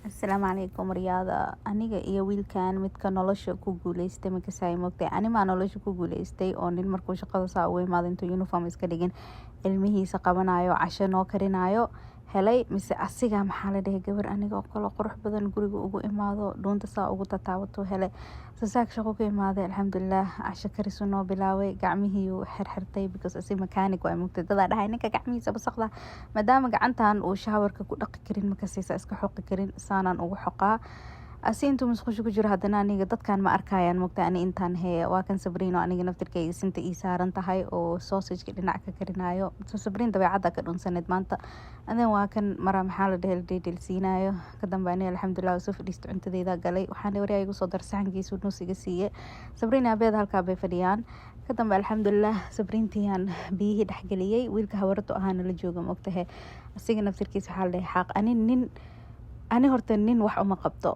Asalaamu calaykum riyaada aniga iyo wiilkan midka nolosha ku guuleystay makasay mogtay anima nolosha ku guuleystay oo nin markuu shaqada saa ugu imaado intuu uniform iska dhigin ilmihiisa qabanayo casho noo karinayo helay mise asiga maxaa la dhahay gabar aniga oo kale qurux badan guriga ugu imaado dhuunta saa ugu tataabato helay sasaak shaqo ku imaaday alxamdulilah casho karisu noo bilaaway gacmihii uu xirxirtay because asi mechanic waa mugtay dadaa dhahay ninka gacmihiisa wasaqda maadaama gacantan uu shaawarka ku dhaqi karin makasiisa iska xoqi karin saanaan ugu xoqaa asi intuu musqusho ku jiro haddana aniga dadkan ma arkayaan mogta ani intaan hee waa kan sabriino aniga naftirkayga sinta ii saaran tahay oo sausageka dhinac ka karinayo sabriin dabeecadda ka dhunsaneed maanta adan waa kan mara maxaa la dhahay dhedhelsiinayo kadamba ani alxamdulilah soo fadhiisto cuntadeyda galay waxaan waryaa igu soo dar saxankiisu nuus iga siiye sabriin aabeed halkaa bay fadhiyaan kadamba alxamdulilah sabriintiiyaan biyihii dhexgeliyey wiilka hawarado ahaana la jooga mogtahe asiga naftirkiisa waxaa la dhahay xaaq ani horta nin wax uma qabto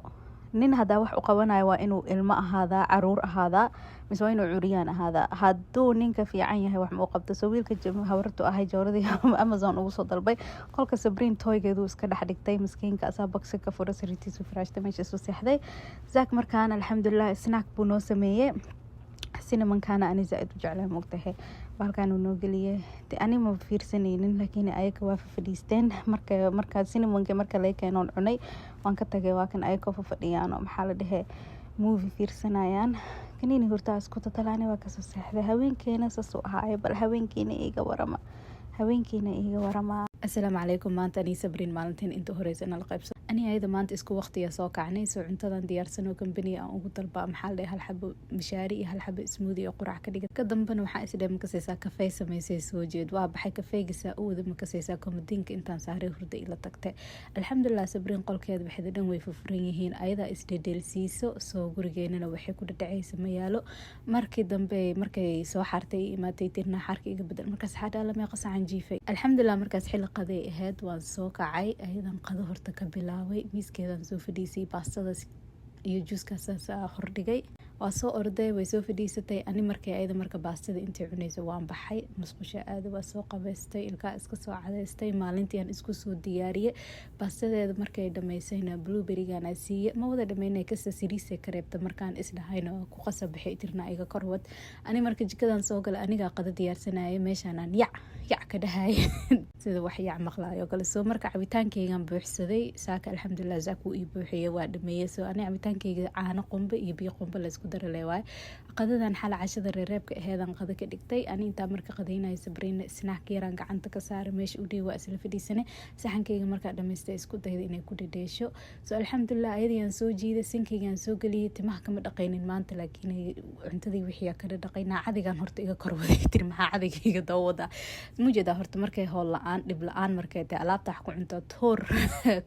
nin hadaa wax u qabanayo waa inuu ilmo ahaadaa caruur ahaadaa mise waa inuu curiyaan ahaadaa hadduu ninka fiican yahay wax ma u qabto soo wiilka hawartu ahay jawradii amazon ugu soo dalbay qolka sabriin toygeedu iska dhex dhigtay miskiinka asaa boxi ka fura sariirtiisu firaashta meesha isu seexday zaak markaan alxamdulilah snack buu noo sameeyey cinnamon-kaana ani zaaid u jeclaa mogtahe bahalkaan uu noo geliyey de ani ma fiirsanaynin laakiin ayaga waa fadhiisteen marka cinnamonka marka laga keenoon cunay waan ka tagay waa kan ayagoo fadhiyaan oo maxaa la dhehe movie fiirsanayaan kanini hurtaa isku tatalaani waa kasoo seexday haweenkeena saasuu ahaayo bal haweenkiina iiga warama asalaamu calaykum maanta ani sabriin maalintiin inta horeysa nala qaybsan ani ayada maanta isku waqtiya soo kacnay soo cuntadan diyaarsan oo company aan ugu dalba maxaa la dhahay hal xabo mishaari iyo hal xabo smoothie oo qurac ka dhigay ka dambana waxaa is dhahay makasaysaa kafee samaysay soo jeed waa baxay kafeegisa u wada makasaysaa komadiinka intaan saaray hurda ila tagtay alxamdulilah sabriin qolkeeda waxay dhan way fufuran yihiin ayadaa isdhedelsiiso soo gurigeenana waxay ku dhadhacaysa mayaalo markii dambe markay soo xartay imaatay tirna xarka iga bedel markaas xadhaa la meeqa sacan jiifay alxamdulilah markaas xilli qaday ahayd waan soo kacay ayadan qado horta ka bilaabay miiskeedan soo fadhiisay baastadaas iyo juuskaas hordhigay waa soo orday way soo fadhiisatay ani markay ayada marka baastada intay cunayso waan baxay musqusha aada waa soo qabaystay ilkaa iska soo cadaystay maalintii aan isku soo diyaariyey baastadeeda markay dhamaysayna blueberrygan aa siiye ma wada dhameynay kasta siriisay ka reebta markaan isdhahayna ku qasa baxay tirna iga korwad ani marka jikadan soo galay anigaa qada diyaarsanaya meeshaanaan yac ka dhahay sida wax yac maqlaayo kale soo marka cabitaankeygan buuxsaday saaka alxamdulilah zaak wuu ii buuxiyey waa dhameeyey soo ani cabitaankeyga caano qumbe iyo biyo qumbe laysku daraleewaay qadadan xala cashada reereebka aheedan qada ka dhigtay ani intaa marka qadaynaya sabriina snack yaraan gacanta ka saaray meesha u dhii waa isla fadhiisanay saxankeyga markaa dhamaystay isku dayda inay ku dhadheesho soo alxamdulilah ayadiyaan soo jiiday sinkeygaan soo geliyey timaha kama dhaqaynin maanta laakiin cuntadii wixii kala dhaqay naacadigan horta iga korwaday tir maxaa cadigayga dawada mujeedaa horta markay hool la-aan dhib la-aan markay tahay alaabta wax ku cunto toor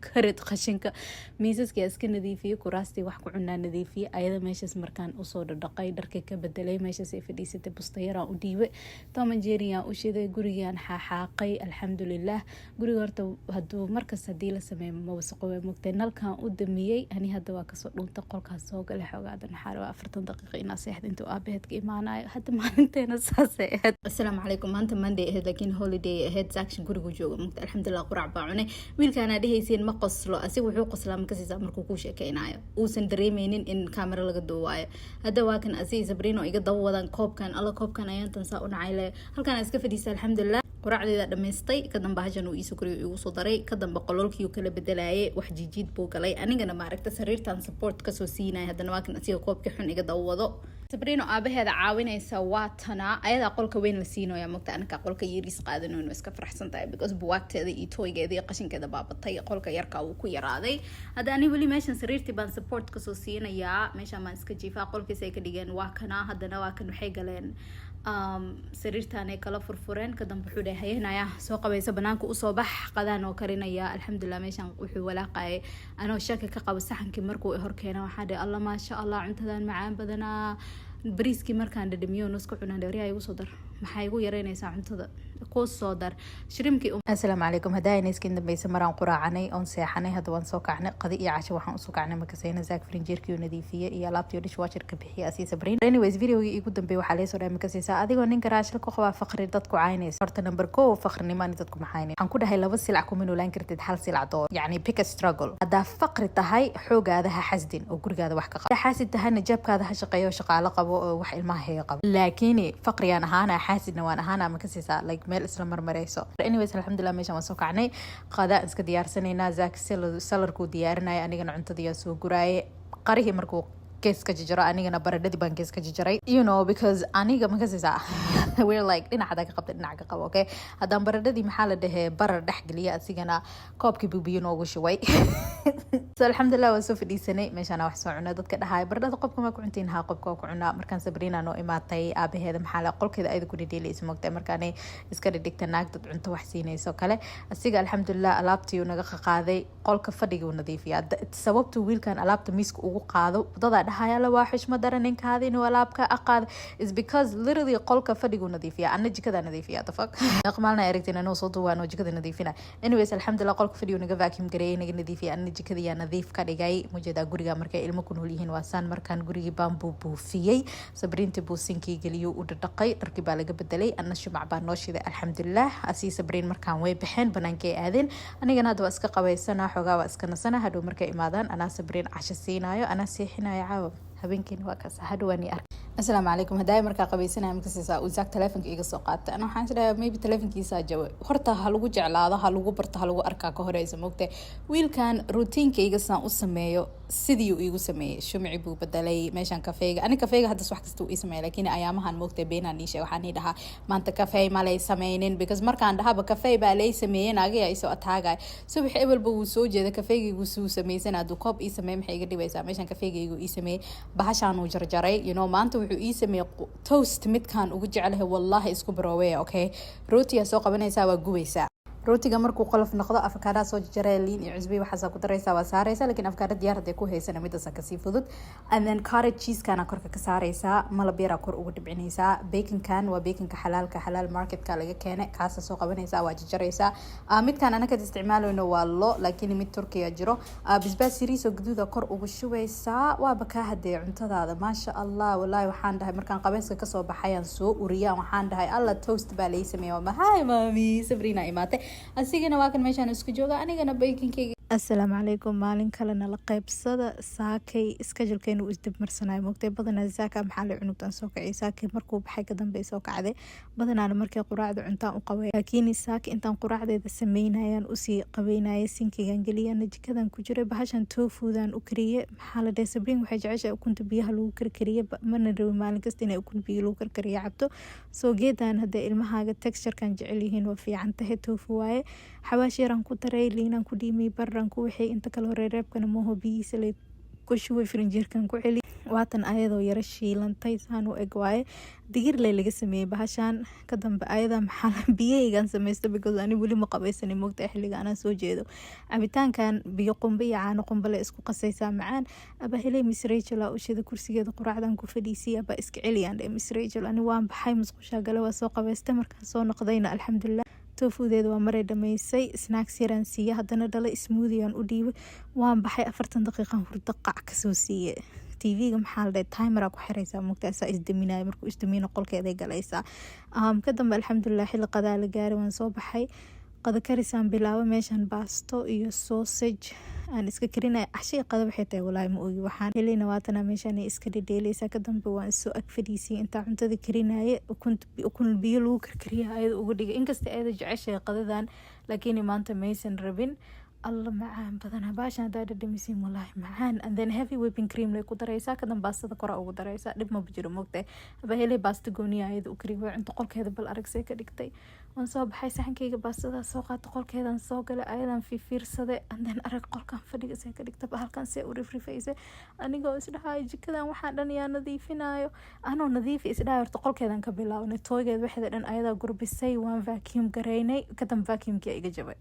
karid qashinka miisaska iska nadiifiyey kuraastii wax ku cunaa nadiifiyey ayada meeshaas markaan usoo dhadhaqay dharkay ka bedelay meeshaas ay fadhiisatay bustayaraan u dhiibay tomanjeeriyaan u shiday gurigaan xaaqay alxamdulilah guriga horta haduu markas hadii la sameeyo ma wasaqo way mugtay nalkan u damiyey ani hadda waa kasoo dhuuntay qolkaas soo galay xogaadan xaaraba 40 daqiiqo inaa seexda intuu aabaheed ka imaanayo hadda maalinteena saasay ahayd asalaamu calaykum maanta monday ahayd laakiin holiday ahayd saakshi gurigu jooga mugtay alxamdulilah qurac baa cunay wiilkaana dhehaysiin ma qoslo asiga wuxuu qoslaa makasiisa markuu ku sheekeynayo uusan dareemeynin in kaamera laga duuwaayo hadda waa kan asi sabriino iga daba wadan koobkan ayaan tan saa u dhacay halkaan iska fadhiisay alxamdulilah quraacdeeda dhamaystay kadamba hajan uu iisoo koriyo igu soo daray kadamba qololkii kala bedelayay wax jijiid buu galay anigana maaragta sariirtan support kasoo siinaya haddana waa kan asiga koobka xun iga daba wado sabriino aabaheeda caawinaysa waa tana ayadaa qolka weyn la siinoya mogta anaka qolka yariis qaadanoon iska faraxsan tahay because buwaagteeda iyo toygeeda iyo qashinkeeda baabatay qolka yarka uu ku yaraaday hadda ani weli meeshan sariirtii baan support kasoo siinayaa meeshaan baan iska jiifaa qolkiis ay ka dhigeen waa kana haddana waa kan waxay galeen sariirtaan ay kala furfureen kadamba wuxuu dhahay hayanaya soo qabaysa banaanka usoo bax qadaan oo karinaya alxamdulilah meeshaan wuxuu walaaqayay anoo shaki ka qabo saxankii markuu horkeena waxaa dhahay alla maasha allah cuntadan macaan badanaa bariiskii markaan dhadhamiyo nusku cunaan dhawriyaa igu soo dar maxay igu yareynaysaa cuntada ku soo dar shrimki. Assalaamu calaykum, hadaan iskin dambaysa maraan quraacanay oon seexanay hadda waan soo kacnay qadi iyo casho waxaan u soo kacnay makasayna zaak frinjeerkii oo nadiifiyay iyo alaabtii dishwasher-ka bixiyay asii Sabriin. Anyways videoga igu dambeeyay waxaa leeso dhaay makasaysa adigoo nin garaashil ku qaba faqri dadku caynaysa. Horta number 1 faqrinimo dadku maxayna waxaan ku dhahay laba silac kuma noolaan kartid hal silac door, yani pick a struggle. haddaa faqri tahay xoogaada ha xasdin oo gurigaada wax ka qabo, haddaa xaasid tahayna jabkaada ha shaqeeyo shaqaalo qabo oo wax ilmaha heeyo qabo. laakiin faqriyaan ahaana xaasidna waan ahaana makasaysa like meel isla marmareyso. anyways alxamdulillah meeshan waan soo kacnay qada iska diyaarsanayna zaak salarku diyaarinaya anigana cuntadii soo guraaye qarihi markuu keeska jijiro anigana baradhadii baan keeska jijiray you know because aniga makasaysa we're like dhinaca ka qabta dhinaca ka qabo. okay haddaan baradhadii maxaa la dhahay barar dhex geliya asigana koobkii buubiyo noogu shubay. so alxamdulillah waan soo fadhiisanay meeshaan wax soo cunaa dadka dhahay baradhada qofka ma ku cuntiin ha qofka ku cunaa. markaan Sabriina noo imaatay aabaheeda maxaa la qolkeeda ayada ku dhidhiilaysa moogtay markaanay iska dhigta naag dad cunto wax siinayso kale asiga alxamdulillah alaabtii uu naga qaaday qolka fadhiga uu nadiifiyaa. sababtu wiilkan alaabta miiska ugu qaado dada dhahay la waa xushmad darankaadii inuu alaabka aqaad is because literally qolka fadhiga uu nadiifiyaa ana jikada nadiifiyaa the fuck naqmalna aragtina noo soo duwaan oo jikada nadiifina. anyways alxamdulillah qolka fadhiga naga vacuum gareeyay naga nadiifiyaa ana jikada nadiif ka dhigay mujada guriga markay ilmo ku nool yihiin waasan markaan gurigi baan buufiyay Sabriinta buusinkii galiyo u dhaqay dharkii baa laga bedelay ana shumac baan noo shiday alxamdulillah asii Sabriin markaan way baxeen banaankay aadeen anigana hadda waa iska qabaysana xogaa waa iska nasana hadhow markay imaadaan ana Sabriin casho siinaayo ana seexinayo caawa habeenkii waa ka hadhowani ark. assalaamu calaykum haday markaa qabaysana makasaysa uu zaak telefonka iga soo qaatay ana waxaan isleeyahay maybe telefonkiisa jawaab horta ha lagu jeclaado ha lagu barto ha lagu arkaa ka horeysa moogtay wiilkan routinkayga saan u sameeyo sidii uu igu sameeyay shumci buu bedelay meeshan kafeega ani kafeega hadda wax kasta uu ii sameeyay laakiin ayaamahan moogtay beenaan ii sheeg waxaan dhahaa maanta kafeey ma lay sameeynin because markaan dhahaba kafeey baa lay sameeyeen aaga isoo ataagay subax ebelba uu soo jeeda kafeegaygu suu sameeysan adu koob ii sameey maxay iga dhibaysaa meeshan kafeegaygu ii sameeyay bahashaan uu jarjaray you know maanta wuxuu ii sameeyay toast midkaan ugu jecelahay wallahi isku baroowe okay rooti soo qabanaysaa waa gubaysaa rootiga markuu qolof noqdo afkaada soo jaray liin iyo cusbi waxa ku daraysaa waa saaraysaa laakiin afkaada diyaar haday ku heysana midaas ka sii fudud and then cottage cheese kana korka ka saaraysaa malab yar kor ugu dhibcinaysaa bacon kan waa bacon ka xalaal market ka laga keenay kaas soo qabanaysaa waa jarjaraysaa midkan ana ka isticmaalayno waa lo laakiin mid Turkiya jiro bisbaas siriso guduuda kor ugu shubaysaa waa baka hadee cuntadaada ma sha Allah wallahi waxaan dhahay markaan qabayska ka soo baxayaan soo uriyaan waxaan dhahay alla toast baa lay sameeyo ma hay mami Sabriina imaatay asigana waa kan meeshaan isku jooga anigana bakinkeyga. assalaamu calaykum maalin kalena la qaybsada saakay schedule-keenu uu isdib marsanay moogtay badanaa zaaka maxaa la cunugtan soo kacay saakay markuu baxay ka dambeey soo kacday badanaana markay quraacda cuntaan u qabay laakiin saaka intaan quraacdeeda sameynayaan u sii qabeynayay sinkigan galiyana jikadan ku jiray bahashan tofudan u kariyay maxaa la dhahay Sabriin waxay jeceshay ukunta biyaha lagu karkariyay mana rabi maalin kasta inay ukun biyo lagu karkariyo cabto soo geedan hadda ilmahaaga texture-kan jecel yihiin waa fiican tahay tofu waaye xawaash yaran ku daray liinan ku dhiimay baran ku wixii inta kale hore reebkana mooho biyihiisa lay ku shubay frinjeerkan ku celi waatan ayadoo yara shiilantay saan u eg waaye digir lay laga sameeyay bahashan ka dambe ayada maxaa biyaygan sameystay because ani wali ma qabaysan moogta xilliga aan soo jeedo cabitaankan biyo qumbe iyo caano qumbe la isku qasaysaa macaan aba helay Miss Rachel u shida kursigeeda quraacdan ku fadhiisay aba iska celiyaan Miss Rachel ani waan baxay musqusha gale waa soo qabaystay markaan soo noqdayna alxamdulillah tofudeeda waa maray dhamaysay snacks yaran siiya hadana dhala smoothie aan u dhiibay waan baxay 40 daqiiqo hurdo qac ka soo siiyay TV-ga maxaa la timer ku xiraysaa mugtaasa isdaminay markuu isdamino qolkeeda galaysaa ka dambe alxamdulillah xil qadaa la gaaray waan soo baxay qada karisaan bilaabo meeshan baasto iyo sausage aan iska karinay cashay qada waxay tahay wallahi ma ogi waxaan helina waatana meeshan iska dhedheelaysa ka dambe waan soo ag fadhiisay inta cuntada karinay ukun biyo lagu karkariyo ayada ugu dhigay inkasta ayada jeceshay qadadan laakiin maanta maysan rabin الله معان بدنا باش هذا دمسين والله معان and then heavy whipping cream لي كدريسا كدن باستا كرا ugu dareysa dib ma bujiro moogtay aba helay baasta gooniya ayada u kariyo inta qolkeeda bal arag say ka dhigtay waan soo baxay saxankeyga baastada soo qaatay qolkeedan soo galay ayadan fiirsaday and then arag qolkan fadhiga say ka dhigtay halkan say u rifrifaysay aniga isdhahay jikadan waxa dhan yaa nadiifinayo anoo nadiif isdhahay horta qolkeedan ka bilaabnay toogeed waxda dhan ayada gurbisay waan vacuum gareynay kadam vacuumkii iga jabay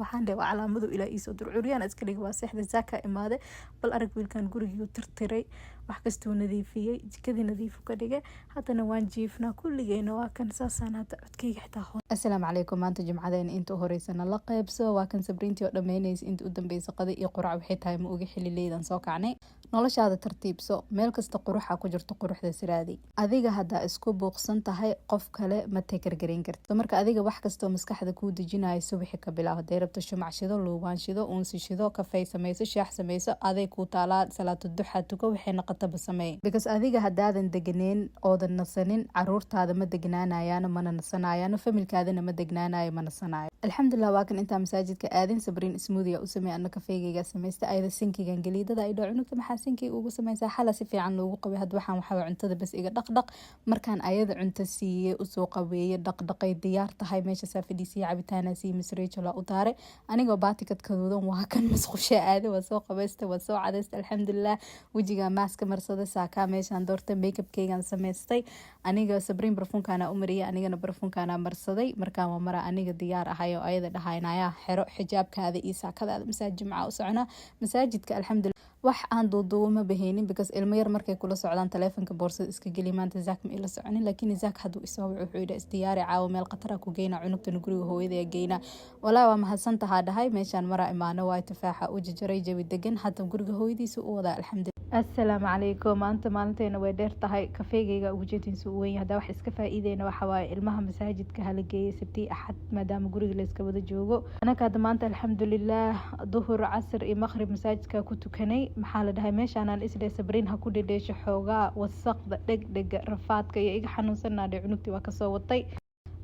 waxaan dhahay calaamadu ilaa iisoo durcuriyaan iska dhig waa seexda zaaka imaade bal arag wiilkan gurigii tirtiray wax kastuu nadiifiyey, jikadii nadiifu ka dhigay. Haddana waan jiifnaa kulligeena waa kan saasaan hadda codkayga xitaa hoos. Assalaamu calaykum, maanta jimcadeena inta horeysana la qaybso. Waa kan sabriintii oo dhammeynaysa inta u dambeysa qada iyo qurac waxay tahay ma uga xilileydan soo kacnay. noloshaada tartiibso, meel kasta quruxa ku jirto quruxda siraadi. Adiga haddaa isku buuqsan tahay qof kale ma tegargarin karto. Marka adiga wax kastoo maskaxda kuu dejinayo subaxi ka bilaabo. Haday rabto shumac shido, luubaan shido, uunsi shido, kafey sameyso, shaax sameyso, aday kuu taalaa salaatu duxa tuko waxay noqotaba sameey. Because adiga haddaadan deganeen oodan nasanin, caruurtaada ma degnaanayaan mana nasanayaan, familkaadana ma degnaanayo ma nasanayo. alxamdulillah waa kan intaa masaajidka aadin sabriin smoothie u sameey anna kafeegayga sameystay ayada sinkigan galiidada ay dhacunug maxaa sinki ugu sameysaa xala si fiican loogu qabay had waxaan waxa cuntada bas iga dhaqdhaq markaan ayada cunto siiyay u soo qabeeyay dhaqdhaqay diyaar tahay meesha saafidisi cabitaana si misreejo la u taare aniga baatikad kaduudan waa kan masqusha aada waa soo qabeystay waa soo cadaystay alxamdulillah wajiga maaska marsada saaka meeshaan doorta makeup keygan sameystay aniga sabriin barfuunkaana u mariyay anigana barfuunkaana marsaday markaan waa mara aniga diyaar ahay oo ayada dhahaynaya xiro xijaabkaada iyo saakadaada masaajid jimca u socona masaajidka alxamdulillah wax aan duuduubo ma bahaynin because ilmo yar markay kula socdaan taleefanka boorsada iska geli maanta zaak ma ila soconin laakiin zaak haduu isoo wuxuu yidhi isdiyaari caawo meel qatara ku geyna cunugtana guriga hooyada geyna walaa waa mahadsantahay dhahay meeshaan mara imaano waa tafaaxa u jajaray jawi degan hadda guriga hooyadiisa u wada alxamdulillah. assalaamu calaykum maanta maalinteena way dheer tahay kafeegayga ugu jeedinsu weyn hadda wax iska faa'iideyna waxa waaye ilmaha masaajidka hala geeyay sabti axad maadaama guriga la iska wada joogo anaka hadda maanta alxamdulillah duhur casr iyo maqrib masaajidka ku tukanay maxaa la dhahay meeshaan isla sabriin ha ku dhidheesho xoogaa wasaqda dhegdhega rafaadka iyo iga xanuunsanaadhay cunugtii waa kasoo watay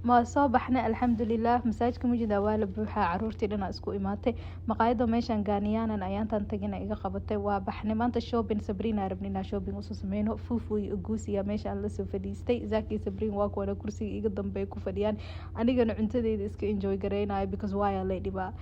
ma soo baxnay alxamdulillah masaajidka mujida waa la buuxaa caruurtii dhana isku imaatay maqaayada meeshaan gaaniyaanan ayaantan tagina iga qabatay waa baxnay maanta shopping sabriina rabnina shopping usoo sameyno fuufu iyo guusiya meeshaan la soo fadhiistay zaaki sabriin waa kuwana kursiga iga dambeey ku fadhiyaan anigana cuntadeeda iska enjoy gareynayo because waa la dhibaa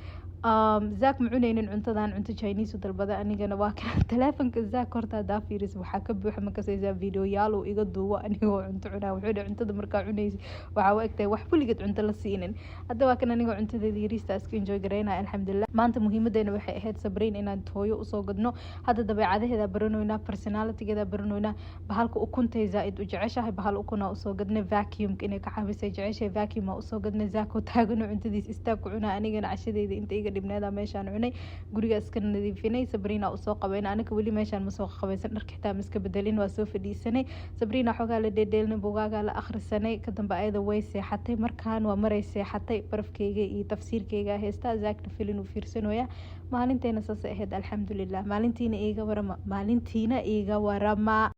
zaak ma cunaynin cuntadan cunto Chinese dalbada anigana waa kan taleefanka zaak horta daa fiiris waxa ka buuxa makasaysa video yaal oo iga duubo anigoo cunto cunaa wuxuu dhahay cuntada markaa cunaysi waxa u egtay wax fuligad cunto la siinin hadda waa kan anigoo cuntadeeda yariista iska enjoy gareynaa alxamdulillah maanta muhiimadeena waxay ahayd sabriin inaan hooyo usoo gadno hadda dabeecadaheeda baranoyna personalitygeeda baranoyna bahalka ukuntay zaaid u jeceshahay bahal ukuna usoo gadnay vacuum inay ka caabisay jeceshay vacuum usoo gadnay zaak oo taagano cuntadiis istaag ku cunaa anigana cashadeeda inta iga dhibneeda meeshaan cunay guriga iska nadiifinay sabriina u soo qabayna aniga wali meeshaan ma soo qabaysan dharka xitaa iska bedelin waa soo fadhiisanay sabriina xogaa la dheedheelnay bugaaga la akhrisanay ka dambe ayada way seexatay markaan waa maray seexatay barafkeyga iyo tafsiirkeyga heesta zaakna filin u fiirsanooya maalinteena saas ahayd alxamdulillah maalintiina iiga warama